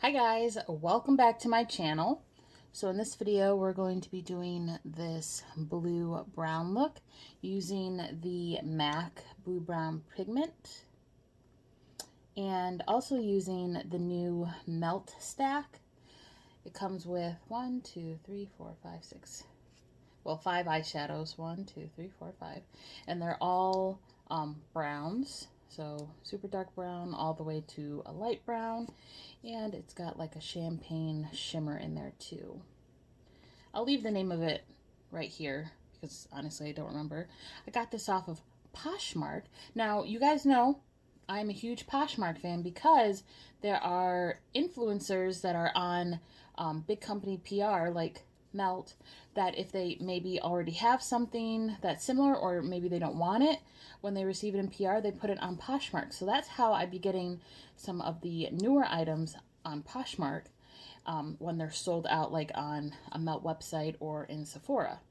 Hi guys, welcome back to my channel. So in this video we're going to be doing this blue brown look using the MAC blue brown pigment and also using the new melt stack. It comes with 5 eyeshadows, 5, and they're all browns. So super dark brown all the way to a light brown, and it's got like a champagne shimmer in there too. I'll leave the name of it right here because honestly I don't remember. I got this off of Poshmark. Now you guys know I'm a huge Poshmark fan because there are influencers that are on big company PR like Melt, that if they maybe already have something that's similar or maybe they don't want it, when they receive it in PR, they put it on Poshmark. So that's how I'd be getting some of the newer items on Poshmark when they're sold out, like on a Melt website or in Sephora.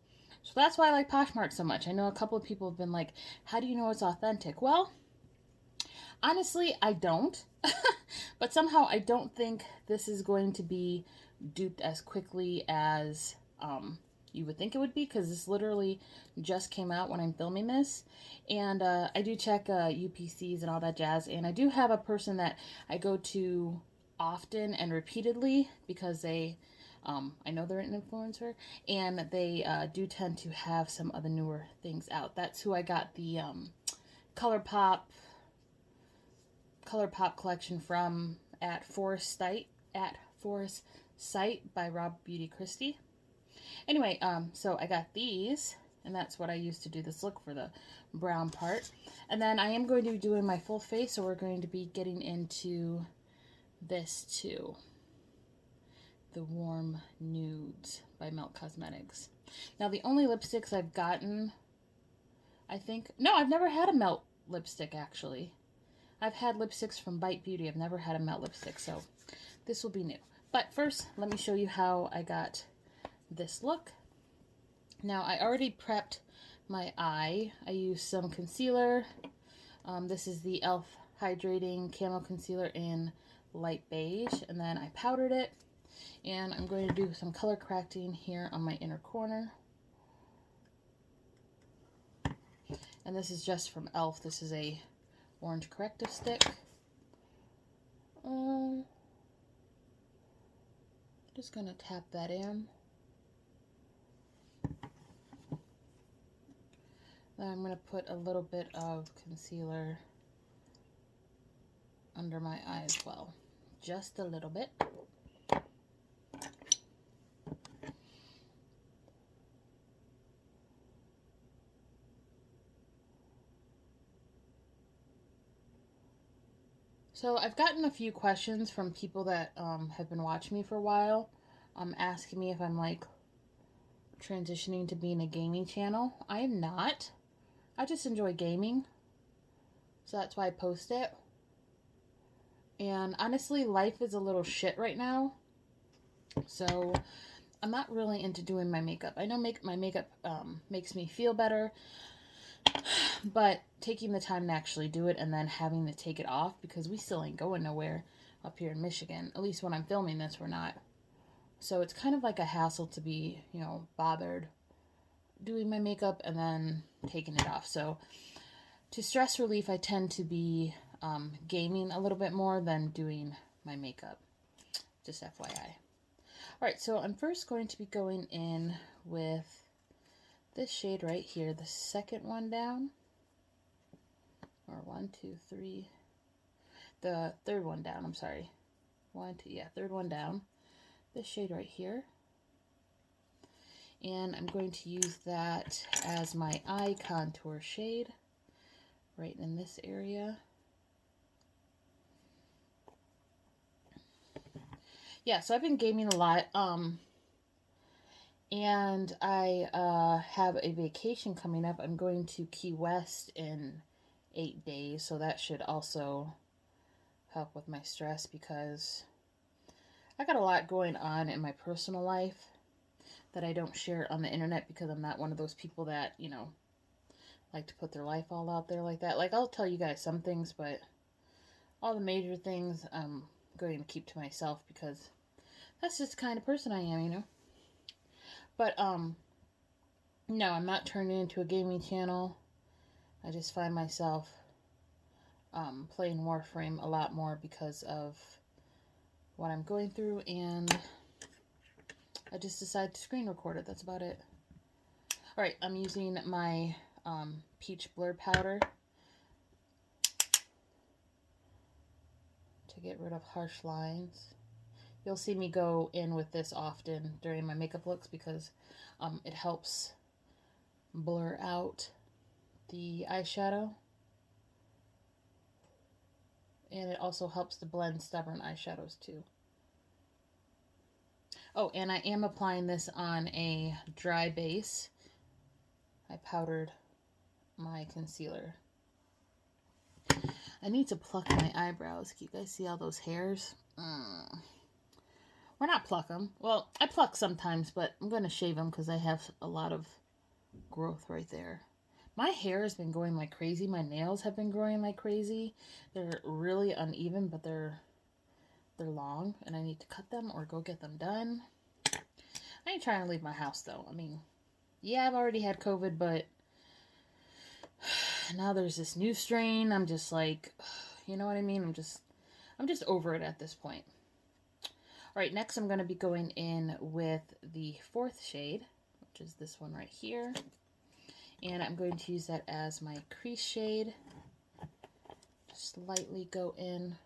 So that's why I like Poshmark so much. I know a couple of people have been like, how do you know it's authentic? Well, honestly, I don't. But somehow I don't think this is going to be duped as quickly as you would think it would be, because this literally just came out when I'm filming this. And I do check UPCs and all that jazz, and I do have a person that I go to often and repeatedly because they I know they're an influencer, and they do tend to have some of the newer things out. That's who I got the ColourPop collection from at Forest Sight by Rob Beauty Christie. Anyway, so I got these, and that's what I used to do this look for the brown part. And then I am going to be doing my full face, so we're going to be getting into this too. The Warm Nudes by Melt Cosmetics. Now the only lipsticks I've gotten, I've never had a Melt lipstick actually. I've had lipsticks from Bite Beauty. I've never had a Melt lipstick, so this will be new. But first, let me show you how I got this look. Now, I already prepped my eye. I used some concealer. This is the e.l.f. Hydrating Camo Concealer in light beige, and then I powdered it. And I'm going to do some color correcting here on my inner corner. And this is just from e.l.f. This is a orange corrective stick. Just gonna tap that in. Then I'm gonna put a little bit of concealer under my eye as well, just a little bit. So I've gotten a few questions from people that have been watching me for a while, asking me if I'm like transitioning to being a gaming channel. I am not. I just enjoy gaming, so that's why I post it. And honestly, life is a little shit right now, so I'm not really into doing my makeup. I know my makeup makes me feel better, but taking the time to actually do it and then having to take it off, because we still ain't going nowhere up here in Michigan. At least when I'm filming this, we're not. So it's kind of like a hassle to be, bothered doing my makeup and then taking it off. So to stress relief, I tend to be gaming a little bit more than doing my makeup. Just FYI. Alright, so I'm first going to be going in with this shade right here, the second one down. Or 1, 2, 3. The third one down, I'm sorry. 1, 2, yeah, third one down. This shade right here. And I'm going to use that as my eye contour shade right in this area. Yeah, so I've been gaming a lot. And I have a vacation coming up. I'm going to Key West in 8 days, so that should also help with my stress, because I got a lot going on in my personal life that I don't share on the internet, because I'm not one of those people that, like to put their life all out there like that. Like, I'll tell you guys some things, but all the major things, going to keep to myself because that's just the kind of person I am, you know. But no, I'm not turning into a gaming channel. I just find myself playing Warframe a lot more because of what I'm going through, and I just decided to screen record it. That's about it. Alright, I'm using my peach blur powder to get rid of harsh lines. You'll see me go in with this often during my makeup looks because it helps blur out the eyeshadow. And it also helps to blend stubborn eyeshadows too. Oh, and I am applying this on a dry base. I powdered my concealer. I need to pluck my eyebrows. Can you guys see all those hairs? Or not pluck them. Well, I pluck sometimes, but I'm going to shave them because I have a lot of growth right there. My hair has been growing like crazy. My nails have been growing like crazy. They're really uneven, but they're long, and I need to cut them or go get them done. I ain't trying to leave my house, though. I mean, yeah, I've already had COVID, but now there's this new strain. I'm just like, you know what I mean? I'm just over it at this point. All right, next I'm going to be going in with the 4th shade, which is this one right here. And I'm going to use that as my crease shade. Just lightly go in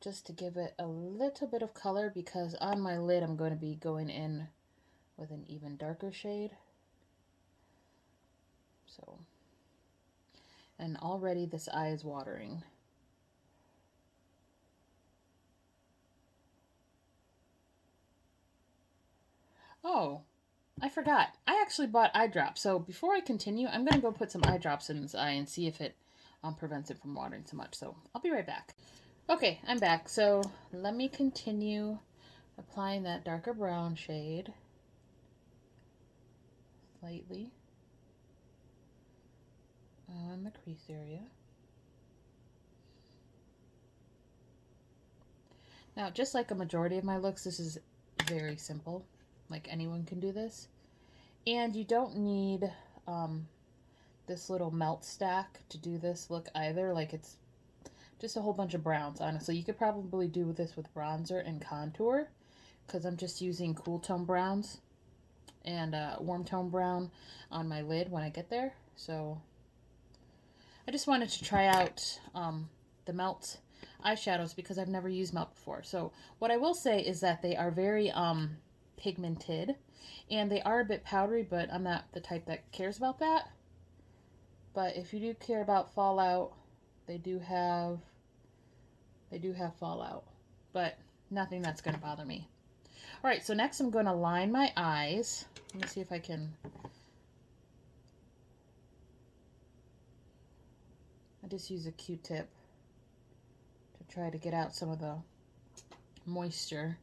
just to give it a little bit of color, because on my lid I'm going to be going in with an even darker shade. So, and already this eye is watering. Oh, I forgot. I actually bought eye drops. So before I continue, I'm going to go put some eye drops in this eye and see if it prevents it from watering so much. So I'll be right back. Okay, I'm back. So let me continue applying that darker brown shade lightly on the crease area. Now, just like a majority of my looks, this is very simple. Like, anyone can do this. And you don't need this little melt stack to do this look either. Like, it's just a whole bunch of browns, honestly. You could probably do this with bronzer and contour, because I'm just using cool tone browns and warm tone brown on my lid when I get there. So I just wanted to try out the melt eyeshadows because I've never used melt before. So what I will say is that they are very pigmented, and they are a bit powdery, but I'm not the type that cares about that. But if you do care about fallout, they do have fallout, but nothing that's going to bother me. All right, so next I'm going to line my eyes. Let me see if I can. I just use a Q-tip to try to get out some of the moisture.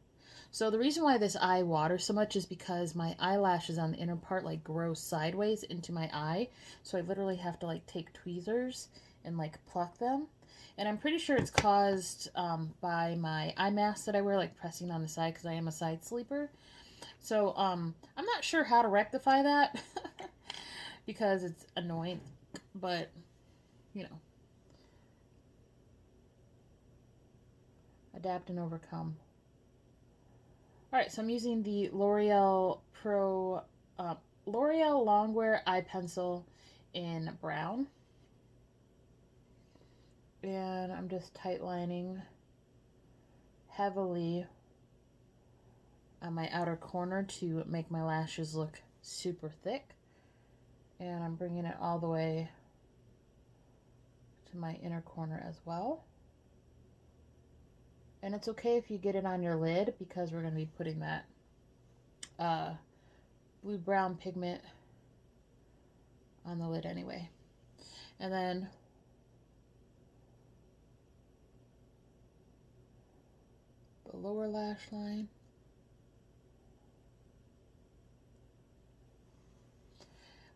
So the reason why this eye waters so much is because my eyelashes on the inner part like grow sideways into my eye. So I literally have to like take tweezers and like pluck them. And I'm pretty sure it's caused by my eye mask that I wear, like pressing on the side, because I am a side sleeper. So I'm not sure how to rectify that because it's annoying, but you know, adapt and overcome. Alright, so I'm using the L'Oreal Longwear eye pencil in brown. And I'm just tight lining heavily on my outer corner to make my lashes look super thick. And I'm bringing it all the way to my inner corner as well. And it's okay if you get it on your lid, because we're going to be putting that blue-brown pigment on the lid anyway. And then the lower lash line.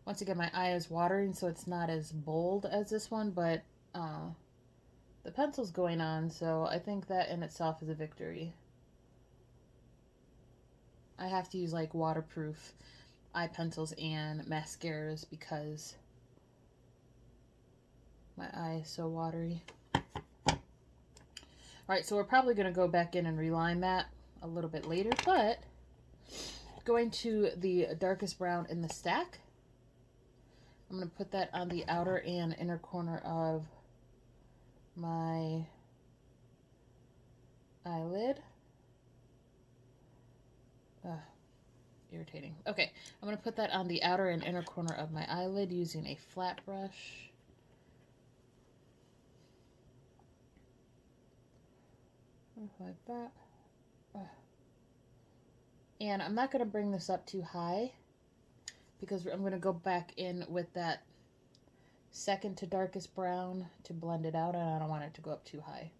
Once again, my eye is watering, so it's not as bold as this one, but the pencil's going on, so I think that in itself is a victory. I have to use like waterproof eye pencils and mascaras because my eye is so watery. Alright, so we're probably going to go back in and reline that a little bit later, but going to the darkest brown in the stack, I'm going to put that on the outer and inner corner of my eyelid. Irritating. Okay, I'm going to put that on the outer and inner corner of my eyelid using a flat brush. Like that. And I'm not going to bring this up too high because I'm going to go back in with that second to darkest brown to blend it out, and I don't want it to go up too high.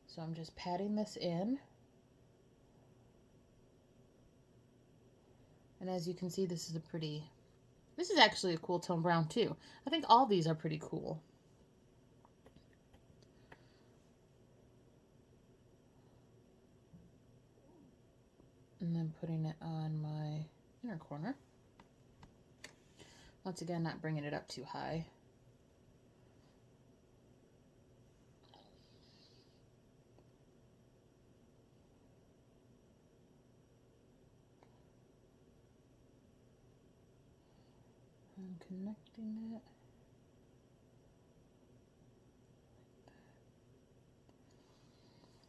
So I'm just patting this in. And as you can see, this is actually a cool tone brown too. I think all these are pretty cool. And then putting it on my inner corner. Once again, not bringing it up too high. I'm connecting it.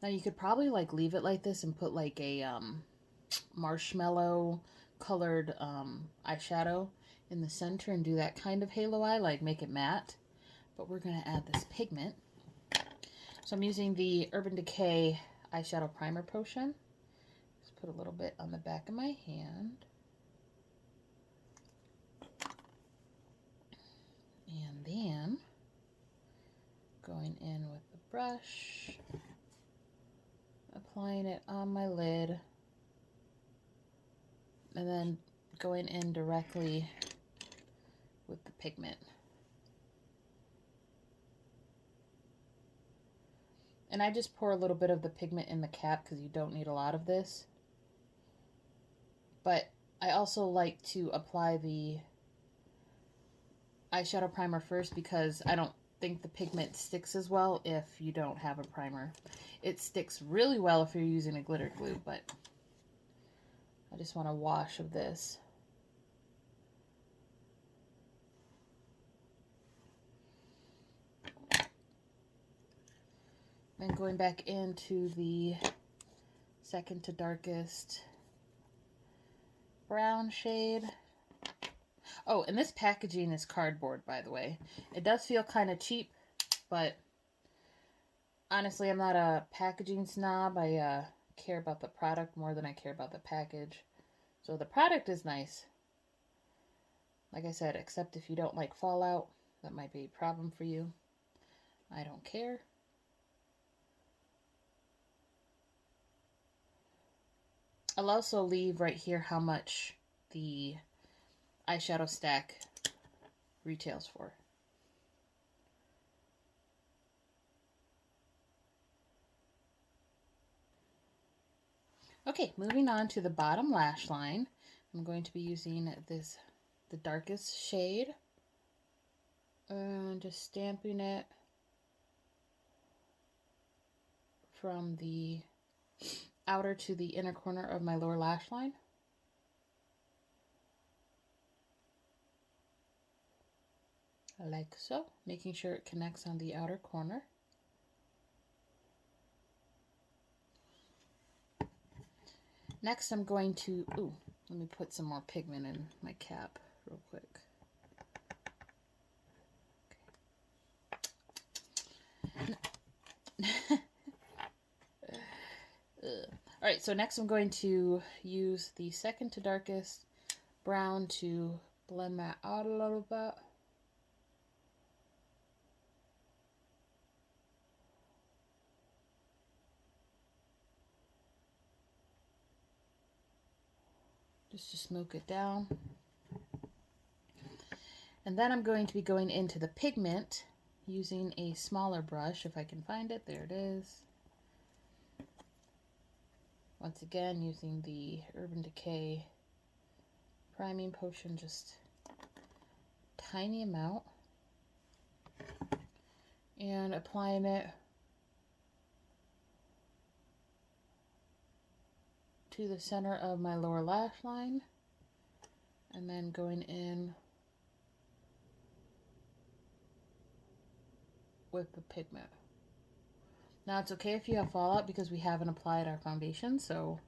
Now you could probably like leave it like this and put like a marshmallow colored eyeshadow in the center and do that kind of halo eye, like make it matte. But we're going to add this pigment. So I'm using the Urban Decay eyeshadow primer potion. Just put a little bit on the back of my hand. And then going in with the brush, applying it on my lid, and then going in directly with the pigment. And I just pour a little bit of the pigment in the cap because you don't need a lot of this. But I also like to apply the eyeshadow primer first because I don't think the pigment sticks as well if you don't have a primer. It sticks really well if you're using a glitter glue, but I just want a wash of this. Then going back into the second to darkest brown shade. Oh, and this packaging is cardboard, by the way. It does feel kind of cheap, but honestly, I'm not a packaging snob. I care about the product more than I care about the package. So the product is nice. Like I said, except if you don't like fallout, that might be a problem for you. I don't care. I'll also leave right here how much the eyeshadow stack retails for. Okay, moving on to the bottom lash line. I'm going to be using the darkest shade, and just stamping it from the outer to the inner corner of my lower lash line. Like so, making sure it connects on the outer corner. Next, I'm going to, let me put some more pigment in my cap real quick. Okay. Alright, so next I'm going to use the second to darkest brown to blend that out a little bit. Just to smoke it down. And then I'm going to be going into the pigment using a smaller brush, if I can find it. There it is. Once again, using the Urban Decay priming potion, just tiny amount, and applying it to the center of my lower lash line, and then going in with the pigment. Now it's okay if you have fallout because we haven't applied our foundation, so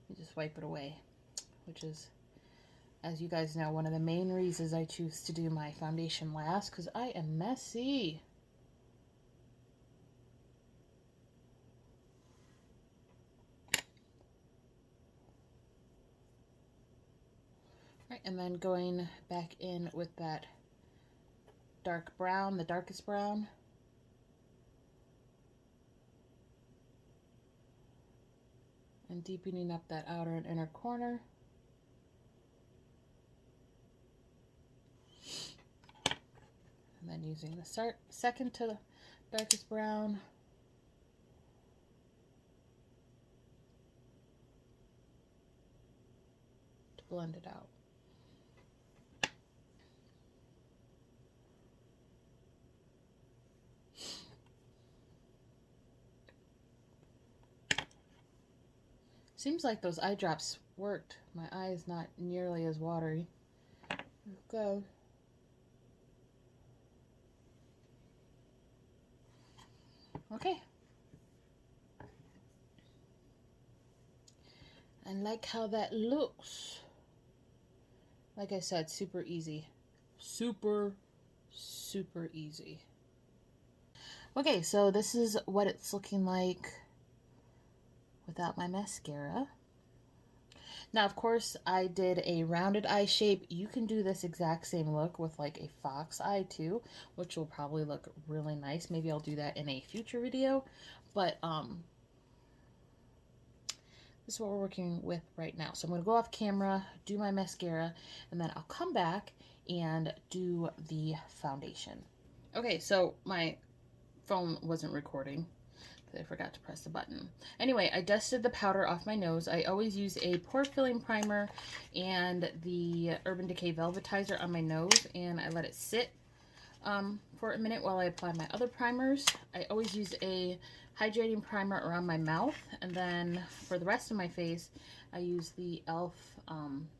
we just wipe it away, which is, as you guys know, one of the main reasons I choose to do my foundation last, because I am messy. Right, and then going back in with that dark brown, the darkest brown. And deepening up that outer and inner corner. And then using the second to the darkest brown. To blend it out. Seems like those eye drops worked. My eye is not nearly as watery. Go. Okay. And like how that looks. Like I said, super easy. Super easy. Okay, so this is what it's looking like without my mascara. Now, of course, I did a rounded eye shape. You can do this exact same look with like a fox eye too, which will probably look really nice. Maybe I'll do that in a future video, but this is what we're working with right now. So I'm going to go off camera, do my mascara, and then I'll come back and do the foundation. Okay, so my phone wasn't recording. I forgot to press the button. Anyway, I dusted the powder off my nose. I always use a pore filling primer and the Urban Decay Velvetizer on my nose, and I let it sit for a minute while I apply my other primers. I always use a hydrating primer around my mouth, and then for the rest of my face, I use the e.l.f.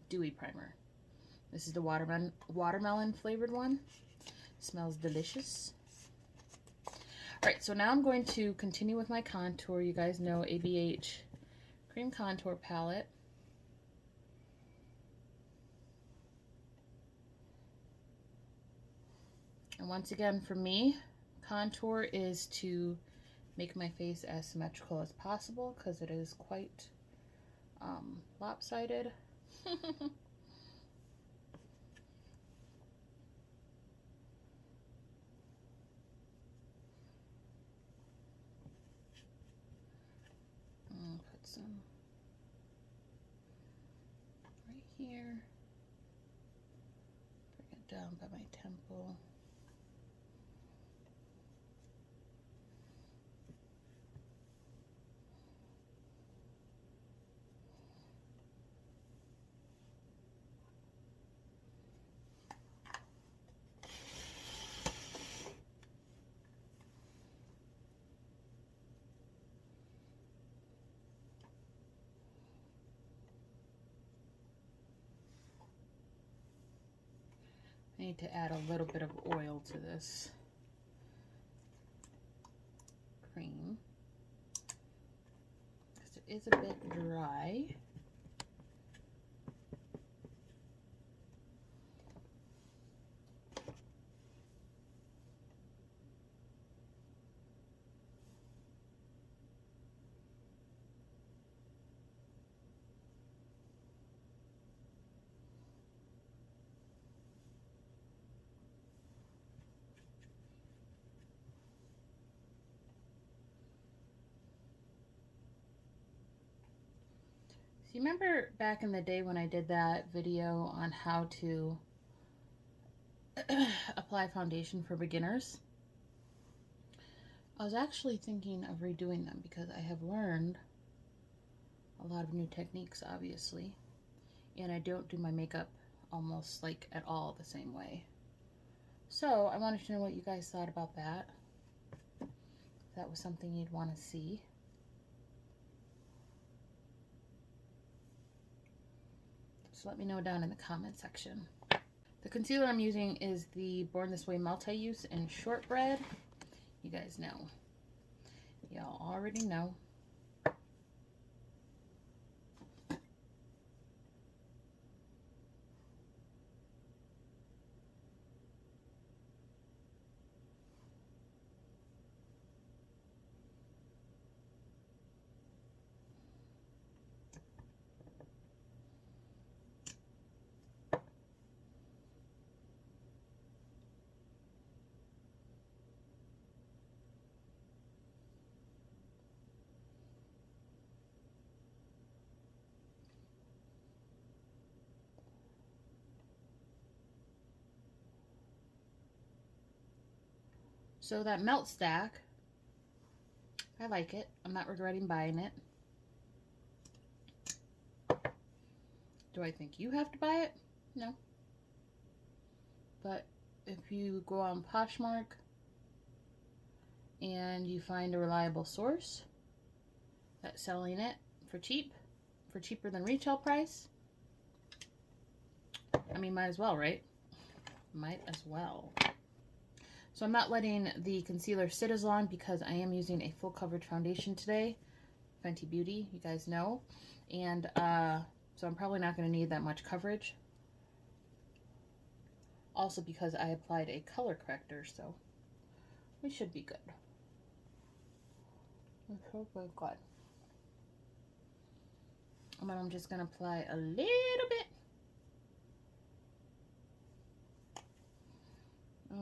Dewy primer. This is the watermelon flavored one. Smells delicious. Alright, so now I'm going to continue with my contour. You guys know ABH Cream Contour Palette. And once again, for me, contour is to make my face as symmetrical as possible because it is quite lopsided. Put some right here. Bring it down by my temple. I need to add a little bit of oil to this cream because it is a bit dry. So you remember back in the day when I did that video on how to apply foundation for beginners? I was actually thinking of redoing them because I have learned a lot of new techniques, obviously, and I don't do my makeup almost like at all the same way. So I wanted to know what you guys thought about that. If that was something you'd want to see. So let me know down in the comment section. The concealer I'm using is the Born This Way Multi-Use in Shortbread. You guys know. Y'all already know. So that melt stack, I like it. I'm not regretting buying it. Do I think you have to buy it? No. But if you go on Poshmark and you find a reliable source that's selling it for cheaper than retail price, I mean, might as well, right? Might as well. So I'm not letting the concealer sit as long because I am using a full coverage foundation today, Fenty Beauty, you guys know. And so I'm probably not going to need that much coverage. Also because I applied a color corrector, so we should be good. We should be good. And then I'm just going to apply a little bit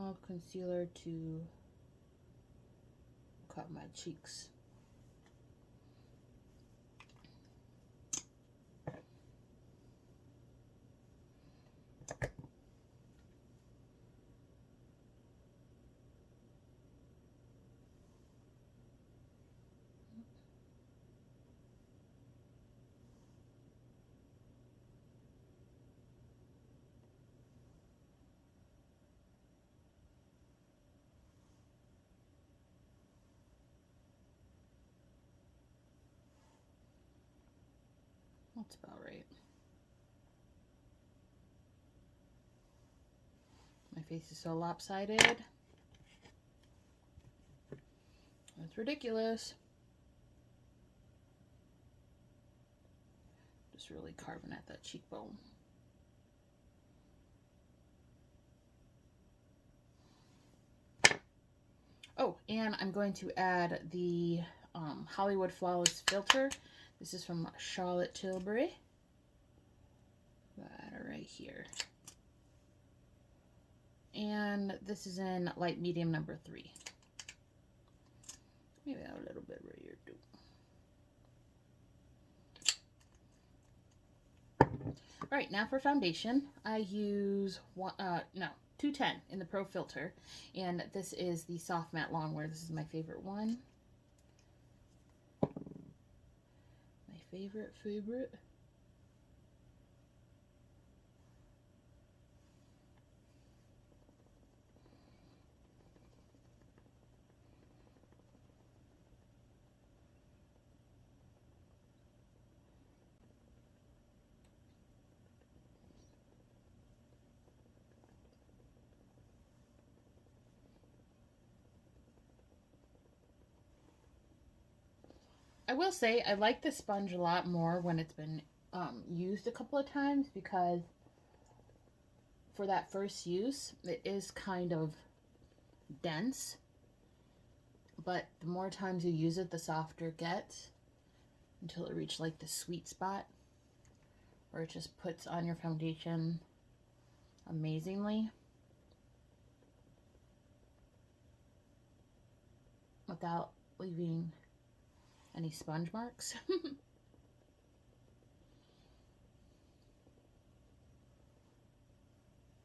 of concealer to cover my cheeks. That's about right. My face is so lopsided. That's ridiculous. Just really carving at that cheekbone. Oh, and I'm going to add the Hollywood Flawless Filter. This is from Charlotte Tilbury. That right here. And this is in light medium number 3. Maybe a little bit right here too. All right, now for foundation, I use 210 in the Pro Filter, and this is the Soft Matte Longwear. This is my favorite one. My favorite. I will say I like this sponge a lot more when it's been used a couple of times, because for that first use it is kind of dense, but the more times you use it the softer it gets until it reaches like the sweet spot where it just puts on your foundation amazingly without leaving any sponge marks.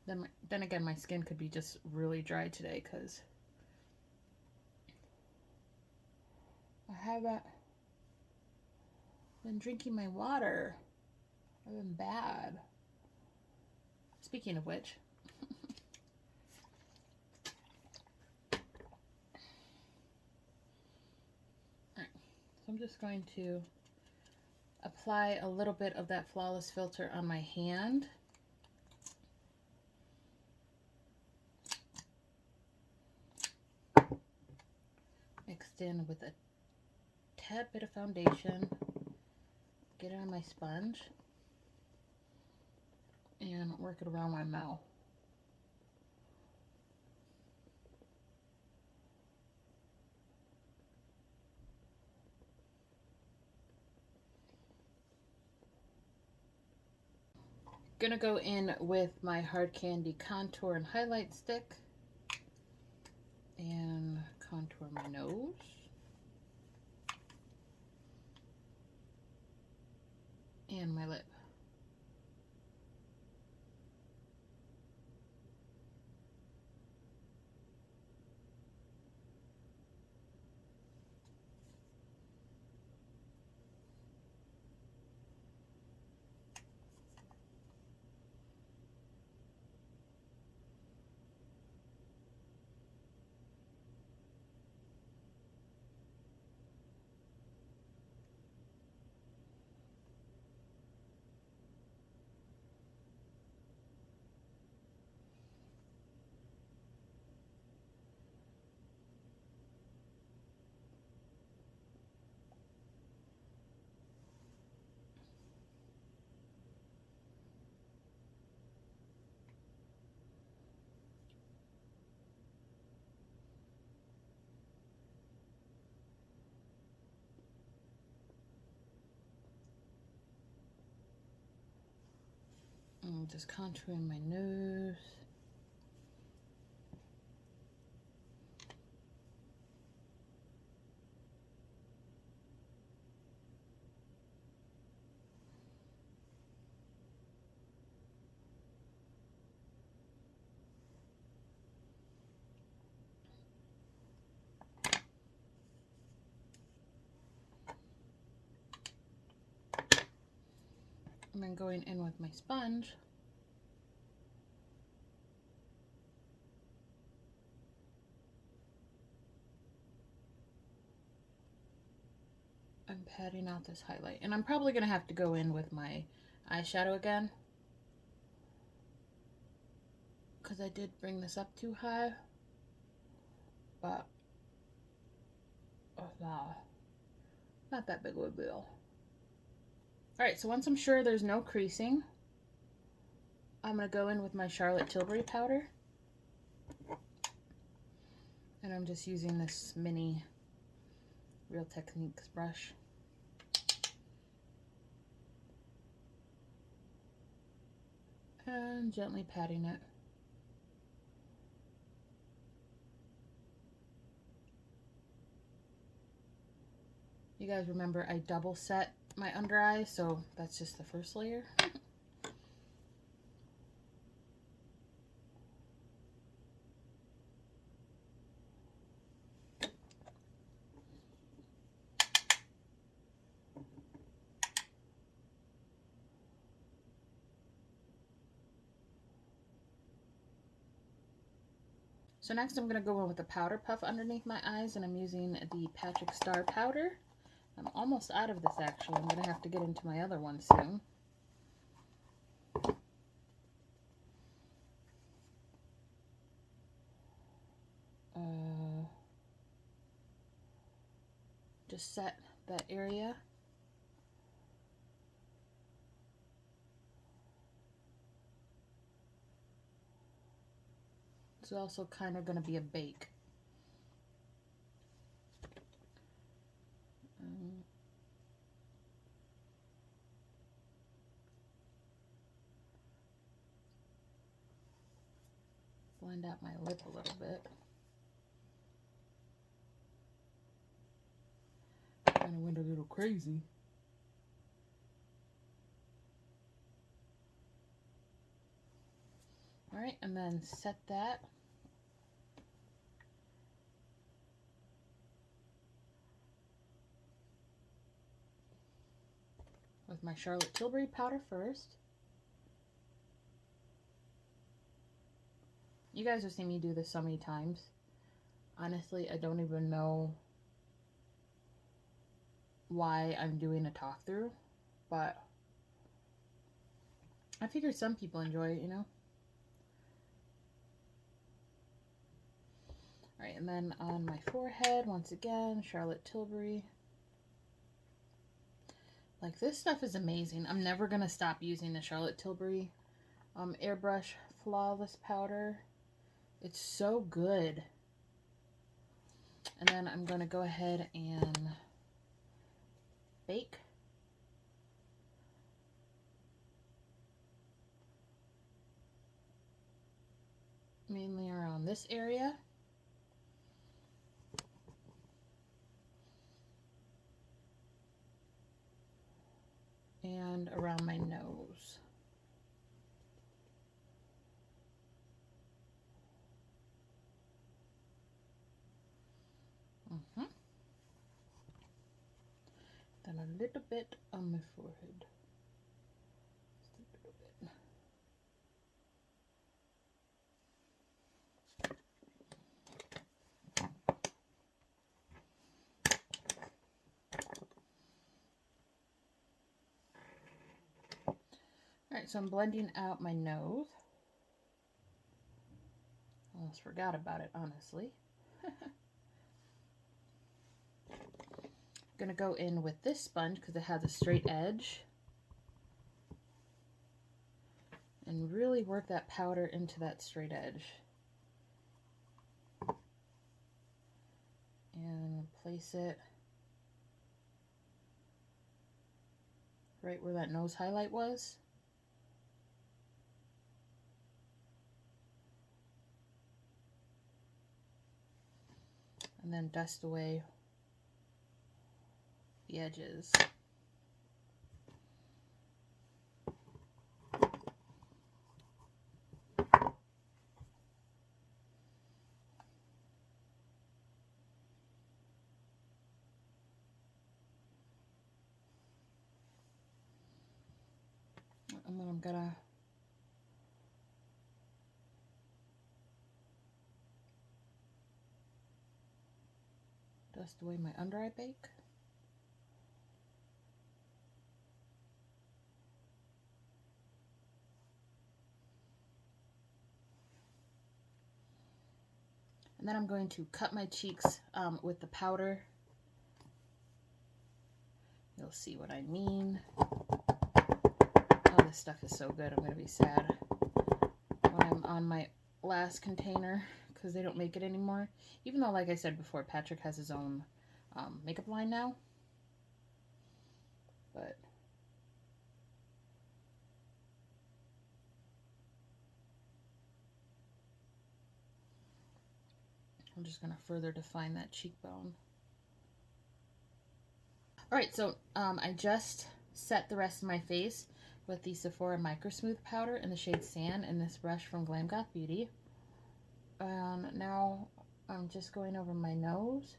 Then again, my skin could be just really dry today because I haven't been drinking my water. I've been bad. Speaking of which, alright, so I'm just going to apply a little bit of that Flawless filter on my hand. Mixed in with a tad bit of foundation. Get it on my sponge and work it around my mouth. Gonna go in with my Hard Candy contour and highlight stick and contour my nose. And my lip. And just contouring my nose. And then going in with my sponge. I'm patting out this highlight. And I'm probably going to have to go in with my eyeshadow again, because I did bring this up too high. But not that big of a deal. Alright, so once I'm sure there's no creasing, I'm going to go in with my Charlotte Tilbury powder. And I'm just using this mini Real Techniques brush. And gently patting it. You guys remember I double set my under eye, so that's just the first layer. So next I'm going to go in with a powder puff underneath my eyes, and I'm using the Patrick Star powder. I'm almost out of this actually. I'm going to have to get into my other one soon. Just set that area. It's also kind of going to be a bake. Blend out my lip a little bit. Kind of went a little crazy. All right, and then set that. with my Charlotte Tilbury powder first. You guys have seen me do this so many times. Honestly, I don't even know why I'm doing a talk through, but I figure some people enjoy it, you know? Alright, and then on my forehead, once again, Charlotte Tilbury. Like, this stuff is amazing. I'm never going to stop using the Charlotte Tilbury Airbrush Flawless Powder. It's so good. And then I'm going to go ahead and bake. Mainly around this area. And around my nose. Then a little bit on my forehead. Just a little bit. Alright, so I'm blending out my nose. Almost forgot about it, honestly. I'm going to go in with this sponge because it has a straight edge. And really work that powder into that straight edge. And place it right where that nose highlight was. And then dust away the edges. And then I'm gonna dust away my under eye bake. And then I'm going to cut my cheeks with the powder. You'll see what I mean. Oh, this stuff is so good. I'm going to be sad when I'm on my last container because they don't make it anymore. Even though, like I said before, Patrick has his own makeup line now. But I'm just going to further define that cheekbone. Alright, so I just set the rest of my face with the Sephora Micro Smooth powder in the shade Sand and this brush from Glam Goth Beauty. And now I'm just going over my nose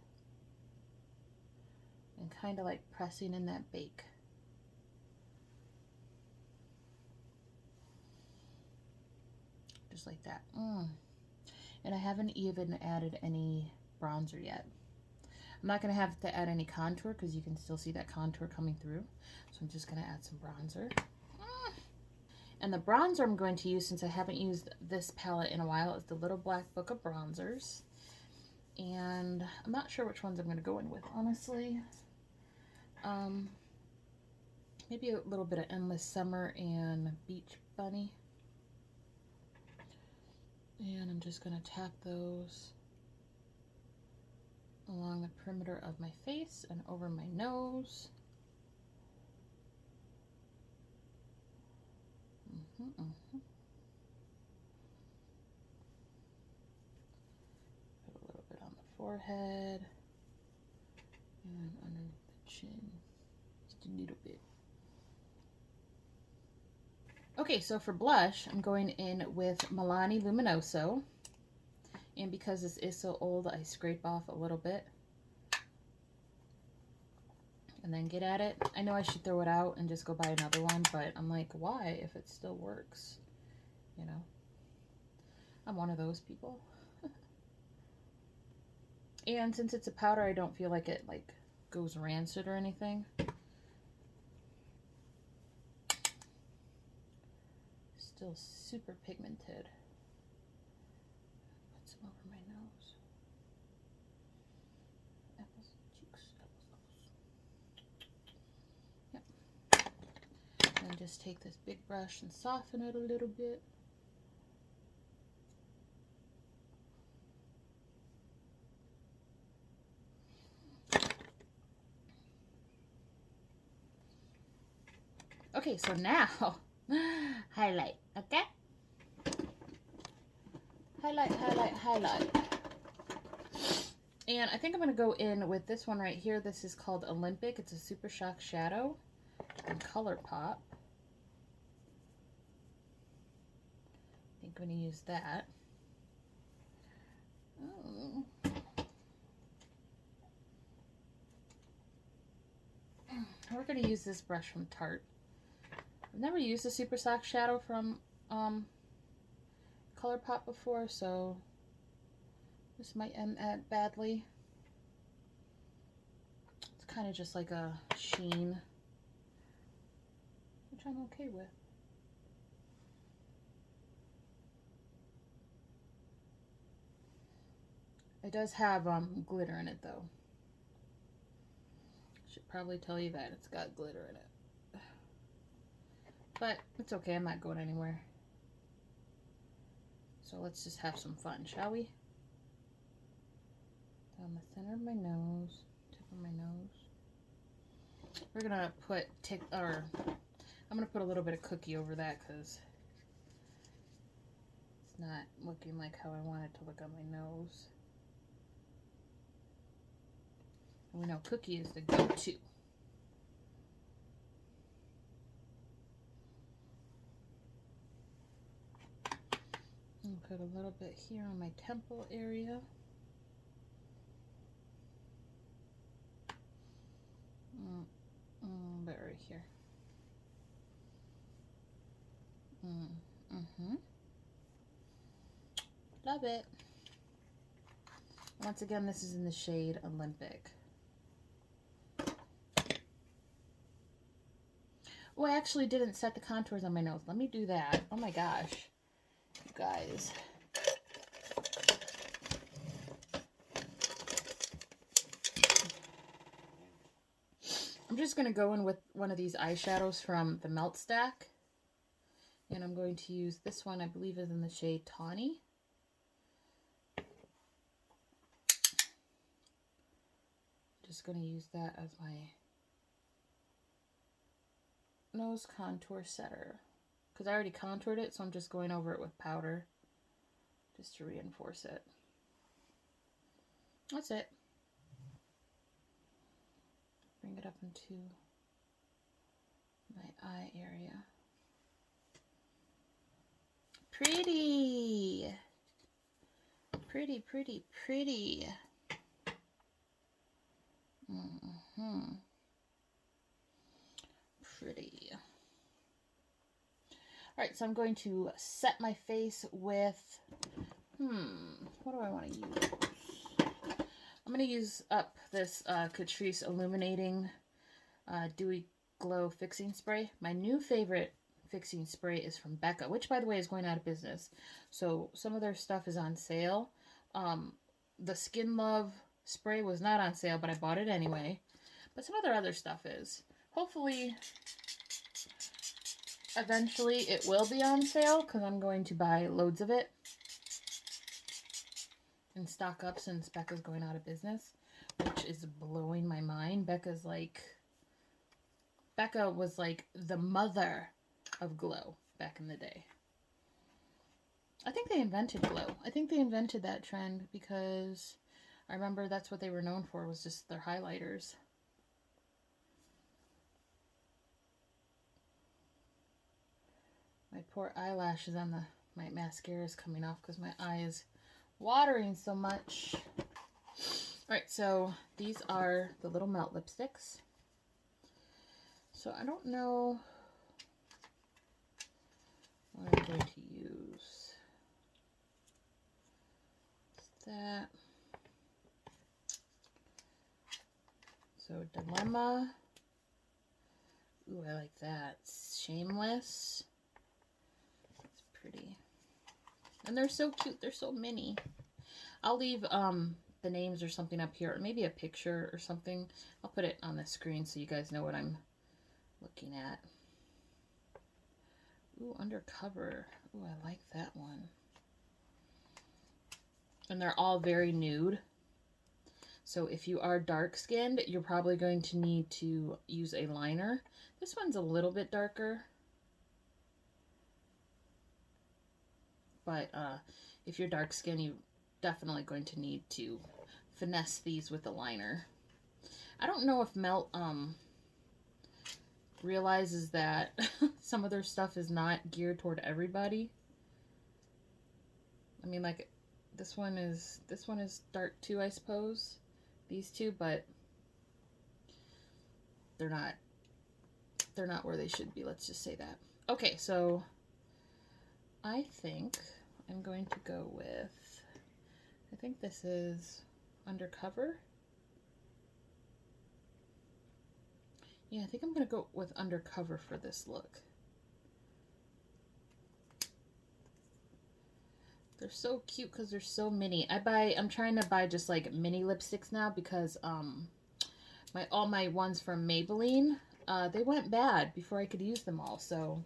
and kind of like pressing in that bake. Just like that. And I haven't even added any bronzer yet. I'm not going to have to add any contour because you can still see that contour coming through. So I'm just going to add some bronzer. And the bronzer I'm going to use, since I haven't used this palette in a while, is the Little Black Book of Bronzers. And I'm not sure which ones I'm going to go in with, honestly. Maybe a little bit of Endless Summer and Beach Bunny. And I'm just going to tap those along the perimeter of my face and over my nose. Put a little bit on the forehead and underneath the chin, just a little bit. Okay, so for blush, I'm going in with Milani Luminoso. And because this is so old, I scrape off a little bit. and then get at it. I know I should throw it out and just go buy another one, but I'm like, why if it still works? You know? I'm one of those people. And since it's a powder, I don't feel like it like goes rancid or anything. Still super pigmented. Put some over my nose. Apples, cheeks, apples. Yep. And just take this big brush and soften it a little bit. Okay, so now highlight, okay? Highlight, highlight, highlight. And I think I'm going to go in with this one right here. This is called Olympic. It's a Super Shock Shadow in Color Pop. I think I'm going to use that. Oh. We're going to use this brush from Tarte. I've never used a Super Shock Shadow from Color Pop before, so this might end badly. It's kind of just like a sheen, which I'm okay with. It does have glitter in it, though. Should probably tell you that it's got glitter in it. But it's okay, I'm not going anywhere. So let's just have some fun, shall we? Down the center of my nose, tip of my nose. We're gonna put I'm gonna put a little bit of cookie over that because it's not looking like how I want it to look on my nose. And we know cookie is the go-to. And put a little bit here on my temple area. But right here. Love it. Once again, this is in the shade Olympic. Oh, I actually didn't set the contours on my nose. Let me do that. Oh my gosh. You guys. I'm just going to go in with one of these eyeshadows from the Melt Stack. And I'm going to use this one, I believe is in the shade Tawny. Just going to use that as my nose contour setter. Because I already contoured it, so I'm just going over it with powder. Just to reinforce it. That's it. Bring it up into my eye area. Pretty! Pretty, pretty, pretty. Pretty. Alright, so I'm going to set my face with, what do I want to use? I'm going to use up this Catrice Illuminating Dewy Glow Fixing Spray. My new favorite fixing spray is from Becca, which, by the way, is going out of business. So some of their stuff is on sale. The Skin Love spray was not on sale, but I bought it anyway. But some of their other stuff is. Hopefully, eventually, it will be on sale, because I'm going to buy loads of it and stock up since Becca's going out of business, which is blowing my mind. Becca was like the mother of glow back in the day. I think they invented glow. I think they invented that trend because I remember that's what they were known for, was just their highlighters. My poor eyelashes on my mascara is coming off because my eye is watering so much. Alright, so these are the little melt lipsticks. So I don't know what I'm going to use. That. So Dilemma. Ooh, I like that. Shameless. It's pretty. And they're so cute. They're so mini. I'll leave the names or something up here, or maybe a picture or something. I'll put it on the screen so you guys know what I'm looking at. Ooh, Undercover. Ooh, I like that one. And they're all very nude. So if you are dark skinned, you're probably going to need to use a liner. This one's a little bit darker. But if you're dark skinned, you're definitely going to need to finesse these with a liner. I don't know if Melt realizes that some of their stuff is not geared toward everybody. I mean, like, this one is dark too, I suppose. These two, but they're not where they should be. Let's just say that. Okay, so I think I'm going to go with, I think this is Undercover. Yeah, I think I'm going to go with Undercover for this look. They're so cute because they're so mini. I'm trying to buy just like mini lipsticks now because all my ones from Maybelline, they went bad before I could use them all. So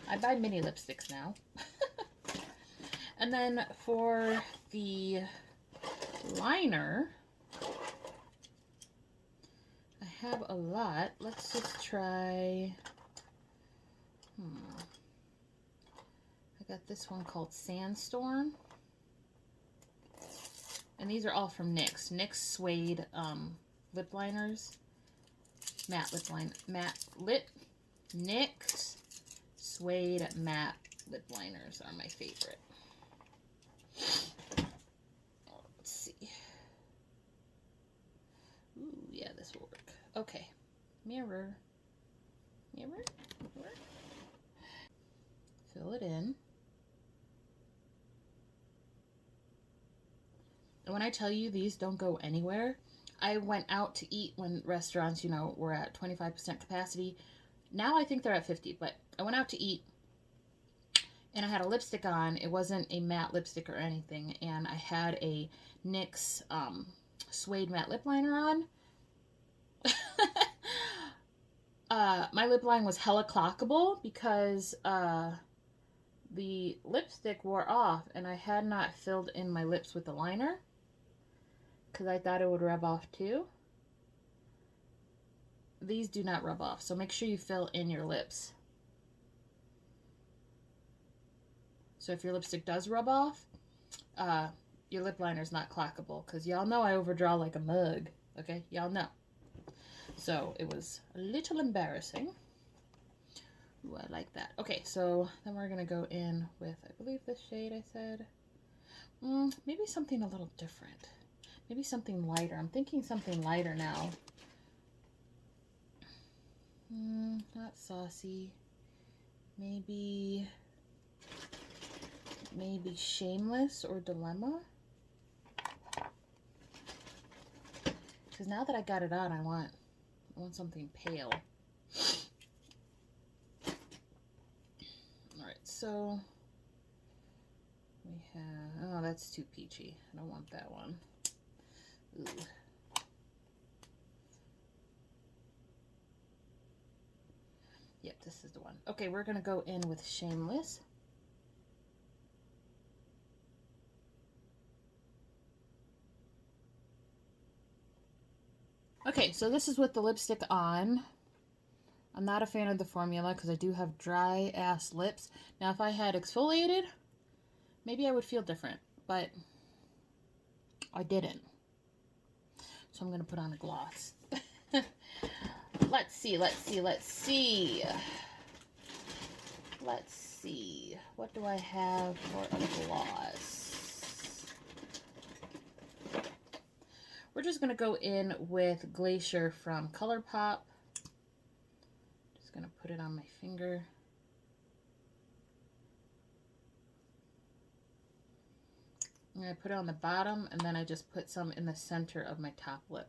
I buy mini lipsticks now. And then for the liner, I have a lot. Let's just try, I got this one called Sandstorm. And these are all from NYX. NYX Suede lip liners. NYX Suede matte lip liners are my favorite. Let's see. Ooh, yeah, this will work. Okay. Mirror. Fill it in. And when I tell you these don't go anywhere, I went out to eat when restaurants, you know, were at 25% capacity. Now I think they're at 50, but I went out to eat and I had a lipstick on. It wasn't a matte lipstick or anything, and I had a NYX Suede matte lip liner on. My lip line was hella clockable because the lipstick wore off and I had not filled in my lips with the liner because I thought it would rub off too. These do not rub off, so make sure you fill in your lips. So if your lipstick does rub off, your lip liner is not clockable, because y'all know I overdraw like a mug, okay? Y'all know. So it was a little embarrassing. Ooh, I like that. Okay, so then we're going to go in with, I believe this shade I said. Maybe something a little different. Maybe something lighter. I'm thinking something lighter now. Not Saucy. Maybe Shameless or Dilemma. Because now that I got it on, I want something pale. Alright, so we have, oh, that's too peachy. I don't want that one. Ooh. Yep, this is the one. Okay, we're going to go in with Shameless. Okay, so this is with the lipstick on. I'm not a fan of the formula because I do have dry ass lips. Now, if I had exfoliated, maybe I would feel different, but I didn't. So I'm going to put on a gloss. Let's see. What do I have for a gloss? We're just going to go in with Glacier from ColourPop. just going to put it on my finger. And I put it on the bottom, and then I just put some in the center of my top lip.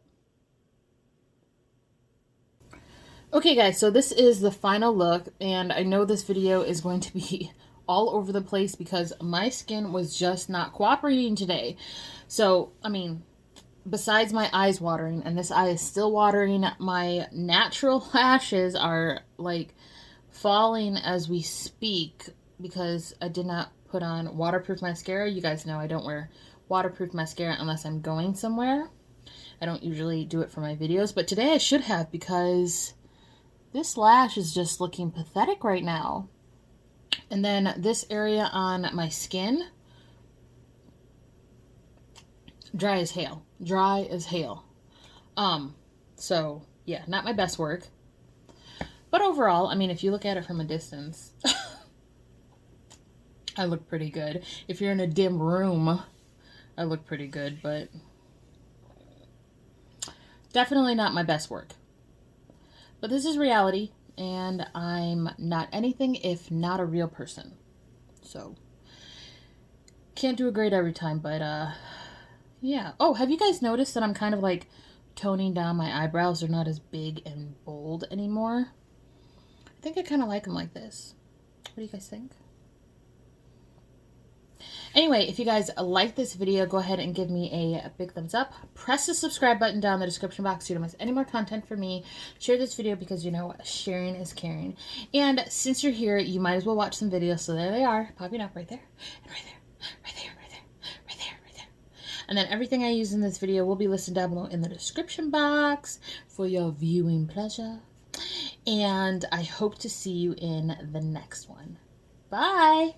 Okay guys, so this is the final look, and I know this video is going to be all over the place because my skin was just not cooperating today. So, I mean, besides my eyes watering, and this eye is still watering, my natural lashes are like falling as we speak because I did not put on waterproof mascara. You guys know I don't wear waterproof mascara unless I'm going somewhere. I don't usually do it for my videos, but today I should have because this lash is just looking pathetic right now. And then this area on my skin, dry as hail. Dry as hail. So, yeah, not my best work. But overall, I mean, if you look at it from a distance, I look pretty good. If you're in a dim room, I look pretty good, but definitely not my best work. But this is reality, and I'm not anything if not a real person. So, can't do it great every time, but, yeah. Oh, have you guys noticed that I'm kind of, like, toning down my eyebrows? They're not as big and bold anymore. I think I kind of like them like this. What do you guys think? Anyway, if you guys like this video, go ahead and give me a big thumbs up. Press the subscribe button down in the description box so you don't miss any more content from me. Share this video because, you know, sharing is caring. And since you're here, you might as well watch some videos. So there they are, popping up right there, and right there, right there, right there, right there, right there. And then everything I use in this video will be listed down below in the description box for your viewing pleasure. And I hope to see you in the next one. Bye!